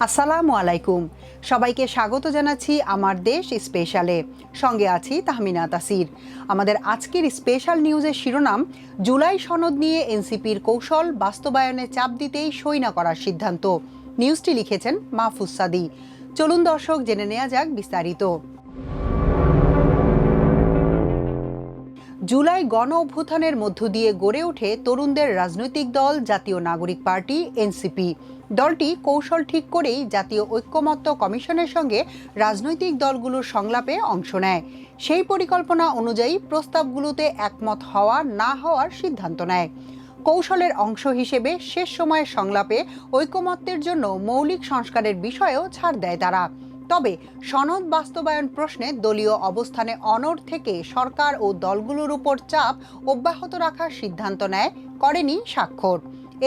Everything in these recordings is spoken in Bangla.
আসসালামু আলাইকুম, সবাইকে স্বাগত জানাচ্ছি আমার দেশ স্পেশালে। সঙ্গে আছি তাহমিনা তাসির। আমাদের আজকের স্পেশাল নিউজের শিরোনাম, জুলাই সনদ নিয়ে এনসিপির কৌশল, বাস্তবায়নে চাপ দিতেই সই না করার সিদ্ধান্ত। নিউজটি লিখেছেন মাহফুজ সাদি। চলুন দর্শক, জেনে নেওয়া যাক বিস্তারিত। জুলাই গণ অভ্যুত্থানের মধ্য দিয়ে গড়ে ওঠে তরুণদের রাজনৈতিক দল জাতীয় নাগরিক পার্টি এনসিপি। দলটি কৌশল ঠিক করেই জাতীয় ঐক্যমত্য কমিশনের সঙ্গে রাজনৈতিক দলগুলোর সংলাপে অংশ নেয়। সেই পরিকল্পনা অনুযায়ী প্রস্তাবগুলোতে একমত হওয়া না হওয়ার সিদ্ধান্ত নেয়। কৌশলের অংশ হিসেবে শেষ সময়ের সংলাপে ঐকমত্যের জন্য মৌলিক সংস্কারের বিষয়েও ছাড় দেয় তারা। তবে সনদ বাস্তবায়ন প্রশ্নে দলীয় অবস্থানে অনড় থেকে সরকার ও দলগুলোর উপর চাপ অব্যাহত রাখার সিদ্ধান্ত নেয়, করেনি স্বাক্ষর।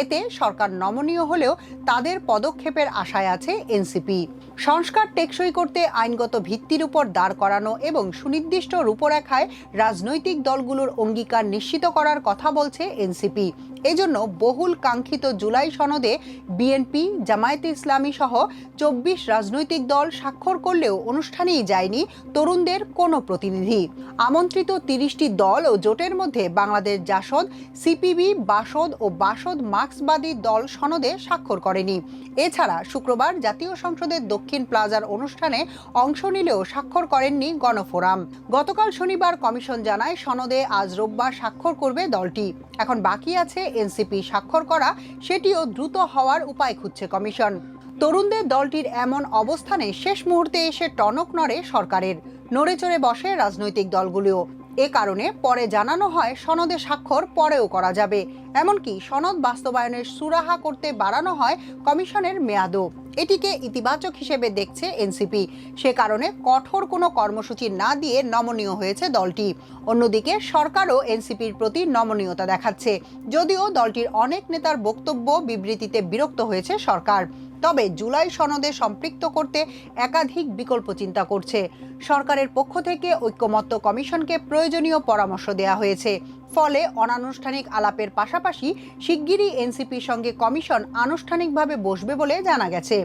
এতে সরকার নমনীয় হলেও তাদের পদক্ষেপের আশায় আছে এনসিপি। সংস্কার টেকসই করতে আইনগত ভিত্তির উপর দাঁড় করানো এবং সুনির্দিষ্ট রূপরেখায় রাজনৈতিক দলগুলোর অঙ্গীকার নিশ্চিত করার কথা বলছে এনসিপি। এজন্য বহুল কাঙ্ক্ষিত জুলাই সনদে বিএনপি, জামায়াতে ইসলামী সহ ২৪ রাজনৈতিক দল স্বাক্ষর করলেও অনুষ্ঠানেই যায়নি তরুণদের কোনো প্রতিনিধি। আমন্ত্রিত ৩০টি দল ও জোটের মধ্যে বাংলাদেশ জাসদ, সিপিবি, বাসদ ও বাসদ মার্ক্সবাদী দল সনদে স্বাক্ষর করেনি। এছাড়া শুক্রবার জাতীয় সংসদের দক্ষিণ প্লাজার অনুষ্ঠানে অংশ নিলেও স্বাক্ষর করেননি গণফোরাম। গতকাল শনিবার কমিশন জানায় সনদে আজ রোববার স্বাক্ষর করবে দলটি। এখন বাকি আছে এনসিপি স্বাক্ষর করা, সেটিও দ্রুত হওয়ার উপায় খুঁজছে কমিশন। তরুণদের দলটির এমন অবস্থানে শেষ মুহূর্তে এসে টনক নড়ে সরকারের, নড়ে চড়ে বসে রাজনৈতিক দলগুলিও। এ কারণে পরে জানানো হয় সনদে স্বাক্ষর পরেও করা যাবে। এমনকি সনদ বাস্তবায়নের সুরাহা করতে বাড়ানো হয় কমিশনের মেয়াদও। এটিকে ইতিবাচক হিসেবে দেখছে এনসিপি। সে কারণে কঠোর কোনো কর্মসূচি না দিয়ে নমনীয় হয়েছে দলটি। অন্যদিকে সরকারও এনসিপির প্রতি নমনীয়তা দেখাচ্ছে, যদিও দলটির অনেক নেতার বক্তব্য বিবৃতিতে বিরক্ত হয়েছে সরকার। তবে জুলাই সনদে সম্পৃক্ত করতে একাধিক বিকল্প চিন্তা করছে। সরকারের পক্ষ থেকে ঐকমত্য কমিশনকে প্রয়োজনীয় পরামর্শ দেওয়া হয়েছে। ফলে অনানুষ্ঠানিক আলাপের পাশাপাশি শিগগিরই এনসিপির সঙ্গে কমিশন আনুষ্ঠানিকভাবে বসবে বলে জানা গেছে।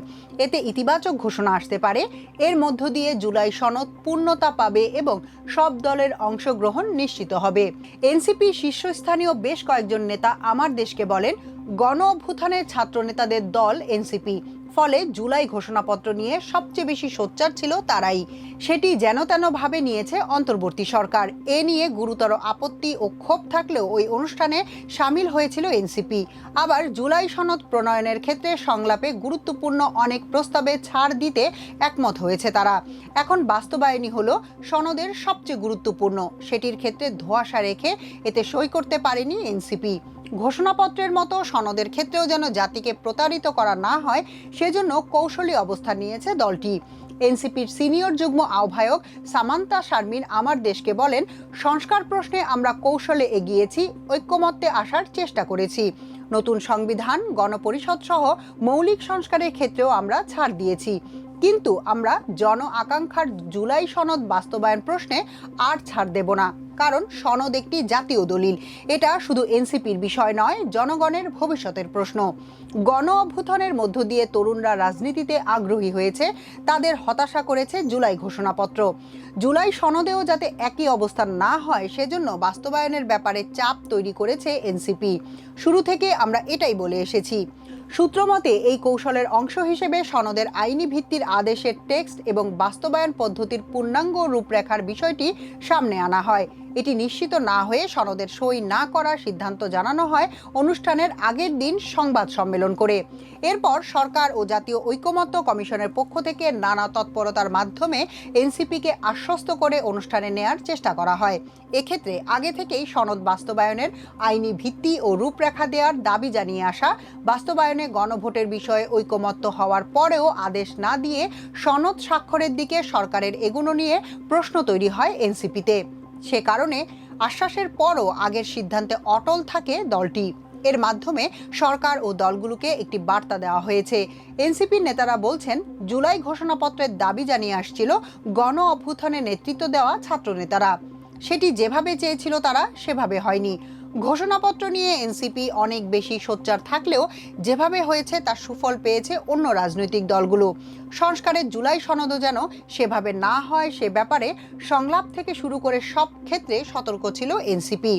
এতে ইতিবাচক ঘোষণা আসতে পারে। এর মধ্য দিয়ে জুলাই সনদ পূর্ণতা পাবে এবং সব দলের অংশগ্রহণ নিশ্চিত হবে। এনসিপি শীর্ষস্থানীয় বেশ কয়েকজন নেতা আমার দেশকে বলেন, গণ অভ্যুত্থানের ছাত্র নেতাদের দল এনসিপি। ফলে জুলাই ঘোষণাপত্র নিয়ে সবচেয়ে বেশি সোচ্চার ছিল তারাই। সেটি যেন তেন ভাবে নিয়েছে অন্তর্বর্তী সরকার। এ নিয়ে গুরুতর আপত্তি ও ক্ষোভ থাকলেও ওই অনুষ্ঠানে সামিল হয়েছিল এনসিপি। আবার জুলাই সনদ প্রণয়নের ক্ষেত্রে সংলাপে গুরুত্বপূর্ণ অনেক প্রস্তাবে ছাড় দিতে একমত হয়েছে তারা। এখন বাস্তবায়নই হলো সনদের সবচেয়ে গুরুত্বপূর্ণ। সেটির ক্ষেত্রে ধোঁয়াশা রেখে এতে সই করতে পারেনি এনসিপি। ঘোষণাপত্রের মতো সনদের ক্ষেত্রেও যেন জাতিকে প্রতারিত করা না হয়, সেজন্য কৌশলী অবস্থান নিয়েছে দলটি। এনসিপির সিনিয়র যুগ্ম আহ্বায়ক সামান্তা শারমিন আমার দেশকে বলেন, সংস্কার প্রশ্নে আমরা কৌশলে এগিয়েছি, ঐক্যমত্যে আসার চেষ্টা করেছি। নতুন সংবিধান, গণপরিষদ সহ মৌলিক সংস্কারের ক্ষেত্রেও আমরা ছাড় দিয়েছি। কিন্তু আমরা জন আকাঙ্ক্ষার জুলাই সনদ বাস্তবায়ন প্রশ্নে আর ছাড় দেব না। কারণ সনদ একটি জাতীয় দলিল। এটা শুধু এনসিপির বিষয় নয়, জনগণের ভবিষ্যতের প্রশ্ন। গণ অভ্যুত্থানের মধ্য দিয়ে তরুণরা রাজনীতিতে আগ্রহী হয়েছে, তাদের হতাশা করেছে জুলাই ঘোষণাপত্র। জুলাই সনদেও যাতে একই অবস্থান না হয়, সেজন্য বাস্তবায়নের ব্যাপারে চাপ তৈরি করেছে এনসিপি। শুরু থেকে আমরা এটাই বলে এসেছি। সূত্রমতে এই কৌশলের অংশ হিসেবে সনদের আইনি ভিত্তির আদেশের টেক্সট এবং বাস্তবায়ন পদ্ধতির পূর্ণাঙ্গ রূপরেখার বিষয়টি সামনে আনা হয়। এটি নিশ্চিত না হয়ে সনদের সই না করার সিদ্ধান্ত জানানো হয় অনুষ্ঠানের আগের দিন সংবাদ সম্মেলন করে। এরপর সরকার ও জাতীয় ঐকমত্য কমিশনের পক্ষ থেকে নানা তৎপরতার মাধ্যমে এনসিপিকে আশ্বস্ত করে অনুষ্ঠানে নেয়ার চেষ্টা করা হয়। এক্ষেত্রে আগে থেকেই সনদ বাস্তবায়নের আইনি ভিত্তি ও রূপরেখা দেওয়ার দাবি জানিয়ে আসা, বাস্তবায়নে গণভোটের বিষয়ে ঐকমত্য হওয়ার পরেও আদেশ না দিয়ে সনদ স্বাক্ষরের দিকে সরকারের এগোনো নিয়ে প্রশ্ন তৈরি হয় এনসিপিতে। সে কারণে আশ্বাসের পরও আগের সিদ্ধান্তে অটল থাকে দলটি। এর মাধ্যমে সরকার ও দলগুলোকে একটি বার্তা দেওয়া হয়েছে। এনসিপির নেতারা বলছেন, জুলাই ঘোষণাপত্রের দাবি জানিয়ে আসছিল গণ অভ্যুত্থানে নেতৃত্ব দেওয়া ছাত্র নেতারা। সেটি যেভাবে চেয়েছিল তারা, সেভাবে হয়নি। ঘোষণাপত্র নিয়ে এনসিপি অনেক বেশি সোচ্চার থাকলেও যেভাবে হয়েছে তার সুফল পেয়েছে অন্য রাজনৈতিক দলগুলো। সংস্কারের জুলাই সনদও যেন সেভাবে না হয় সে ব্যাপারে সংলাপ থেকে শুরু করে সব ক্ষেত্রে সতর্ক ছিল এনসিপি।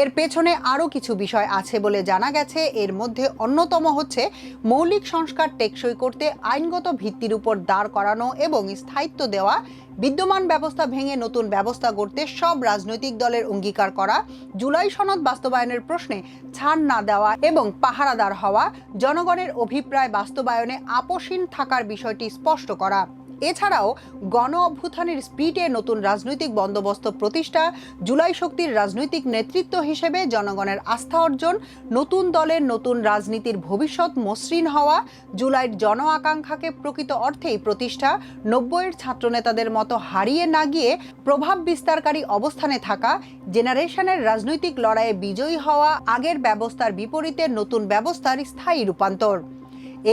এর পেছনে আরও কিছু বিষয় আছে বলে জানা গেছে। এর মধ্যে অন্যতম হচ্ছে মৌলিক সংস্কার টেকসই করতে আইনগত ভিত্তির উপর দাঁড় করানো এবং স্থায়িত্ব দেওয়া, বিদ্যমান ব্যবস্থা ভেঙে নতুন ব্যবস্থা গড়তে সব রাজনৈতিক দলের অঙ্গীকার করা, জুলাই সনদ বাস্তবায়নের প্রশ্নে ছাড় না দেওয়া এবং পাহারাদার হওয়া, জনগণের অভিপ্রায় বাস্তবায়নে আপোষহীন থাকার বিষয়টি স্পষ্ট করা। এছাড়াও গণ অভ্যুত্থানের স্পিডে নতুন রাজনৈতিক বন্দোবস্ত প্রতিষ্ঠা, জুলাই শক্তির রাজনৈতিক নেতৃত্ব হিসেবে জনগণের আস্থা অর্জন, নতুন দলের নতুন রাজনীতির ভবিষ্যৎ মসৃণ হওয়া, জুলাইয়ের জন আকাঙ্ক্ষাকে প্রকৃত অর্থেই প্রতিষ্ঠা, 90-এর ছাত্রনেতাদের মতো হারিয়ে না গিয়ে প্রভাব বিস্তারকারী অবস্থানে থাকা, জেনারেশনের রাজনৈতিক লড়াইয়ে বিজয়ী হওয়া, আগের ব্যবস্থার বিপরীতে নতুন ব্যবস্থার স্থায়ী রূপান্তর।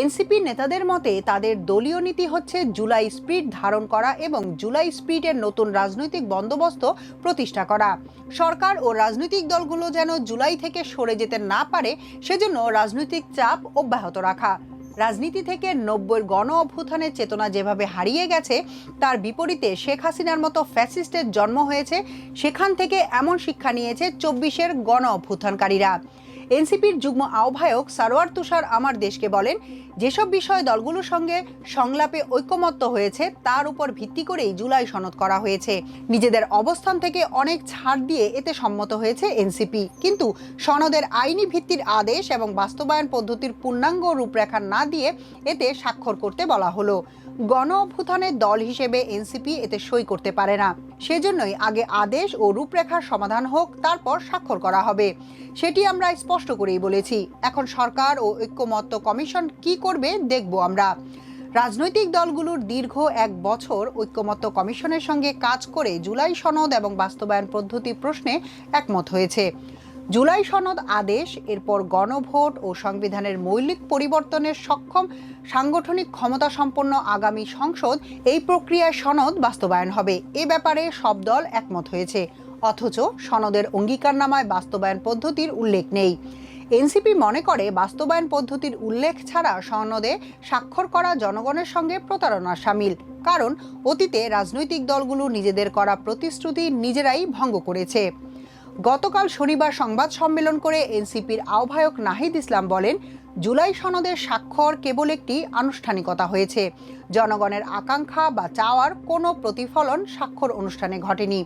এনসিপি নেতাদের মতে তাদের দলীয় নীতি হচ্ছে জুলাই স্পিরিট ধারণ করা এবং জুলাই স্পিরিটের নতুন রাজনৈতিক বন্দোবস্ত প্রতিষ্ঠা করা। সরকার ও রাজনৈতিক দলগুলো যেন জুলাই থেকে সরে যেতে না পারে সেজন্য রাজনৈতিক চাপ অব্যাহত রাখা। রাজনীতি থেকে 90-এর গণ অভ্যুত্থানের চেতনা যেভাবে হারিয়ে গেছে তার বিপরীতে শেখ হাসিনার মতো ফ্যাসিস্টের জন্ম হয়েছে, সেখান থেকে এমন শিক্ষা নিয়েছে 24-এর গণ অভ্যুত্থানকারীরা। এনসিপির যুগ্ম আহ্বায়ক সারোয়ার তুষার আমার দেশকে বলেন, যেসব বিষয় দলগুলোর সঙ্গে সংলাপে ঐকমত্য হয়েছে তার উপর ভিত্তি করেই জুলাই সনদ করা হয়েছে। নিজেদের অবস্থান থেকে অনেক ছাড় দিয়ে এতে সম্মত হয়েছে এনসিপি, কিন্তু সনদের আইনি ভিত্তির আদেশ এবং বাস্তবায়ন পদ্ধতির পূর্ণাঙ্গ রূপরেখা না দিয়ে এতে স্বাক্ষর করতে বলা হলো। গণ অভ্যুত্থানের দল হিসেবে এনসিপি এতে সই করতে পারে না, সেজন্যই আগে আদেশ ও রূপরেখার সমাধান হোক, তারপর স্বাক্ষর করা হবে। সেটি আমরা স্পষ্ট করেই বলেছি। এখন সরকার ও ঐক্যমত্য কমিশন কি করবে দেখব আমরা। রাজনৈতিক দলগুলোর দীর্ঘ 1 বছর ঐক্যমত্য কমিশনের সঙ্গে কাজ করে জুলাই সনদ এবং বাস্তবায়ন পদ্ধতি প্রশ্নে একমত হয়েছে। জুলাই সনদ আদেশ, এরপর গণভোট ও সংবিধানের মৌলিক পরিবর্তনের সক্ষম সাংগঠনিক ক্ষমতা সম্পন্ন আগামী সংসদ, এই প্রক্রিয়ায় সনদ বাস্তবায়ন হবে। এ ব্যাপারে সব দল একমত হয়েছে, অথচ সনদের অঙ্গীকারনামায় বাস্তবায়ন পদ্ধতির উল্লেখ নেই। এনসিপি মনে করে বাস্তবায়ন পদ্ধতির উল্লেখ ছাড়া সনদে স্বাক্ষর করা জনগণের সঙ্গে প্রতারণার শামিল, কারণ অতীতে রাজনৈতিক দলগুলো নিজেদের করা প্রতিশ্রুতি নিজেরাই ভঙ্গ করেছে। গতকাল শনিবার সংবাদ সম্মেলন করে এনসিপির আহ্বায়ক নাহিদ ইসলাম বলেন, জুলাই সনদের স্বাক্ষর কেবল একটি আনুষ্ঠানিকতা হয়েছে। জনগণের আকাঙ্ক্ষা বা চাওয়ার কোনো প্রতিফলন স্বাক্ষর অনুষ্ঠানে ঘটেনি।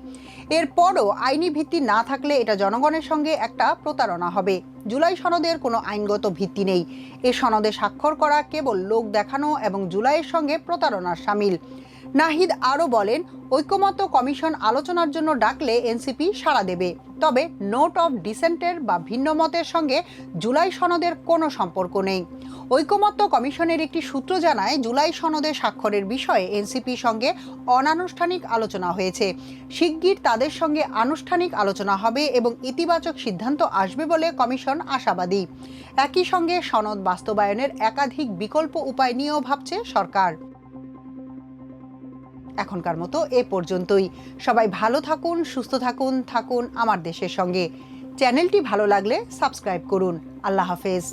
এরপরও আইনি ভিত্তি না থাকলে এটা জনগণের সঙ্গে একটা প্রতারণা হবে। জুলাই সনদের কোনো আইনগত ভিত্তি নেই। এ সনদে স্বাক্ষর করা কেবল লোক দেখানো এবং জুলাইয়ের সঙ্গে প্রতারণার শামিল। নাহিদ আরও বলেন, ঐকমত্য কমিশন আলোচনার জন্য ডাকলে এনসিপি সাড়া দেবে, তবে নোট অফ ডিসেন্টের বা ভিন্ন মতের সঙ্গে জুলাই সনদের কোনো সম্পর্ক নেই। ঐকমত্য কমিশনের একটি সূত্র জানায়, জুলাই সনদে স্বাক্ষরের বিষয়ে এনসিপির সঙ্গে অনানুষ্ঠানিক আলোচনা হয়েছে। শিগগির তাদের সঙ্গে আনুষ্ঠানিক আলোচনা হবে এবং ইতিবাচক সিদ্ধান্ত আসবে বলে কমিশন আশাবাদী। একই সঙ্গে সনদ বাস্তবায়নের একাধিক বিকল্প উপায় নিয়েও ভাবছে সরকার। এখনকার মতো এ পর্যন্তই। সবাই ভালো থাকুন, সুস্থ থাকুন, থাকুন আমার দেশের সঙ্গে। চ্যানেলটি ভালো লাগলে সাবস্ক্রাইব করুন। আল্লাহ হাফেজ।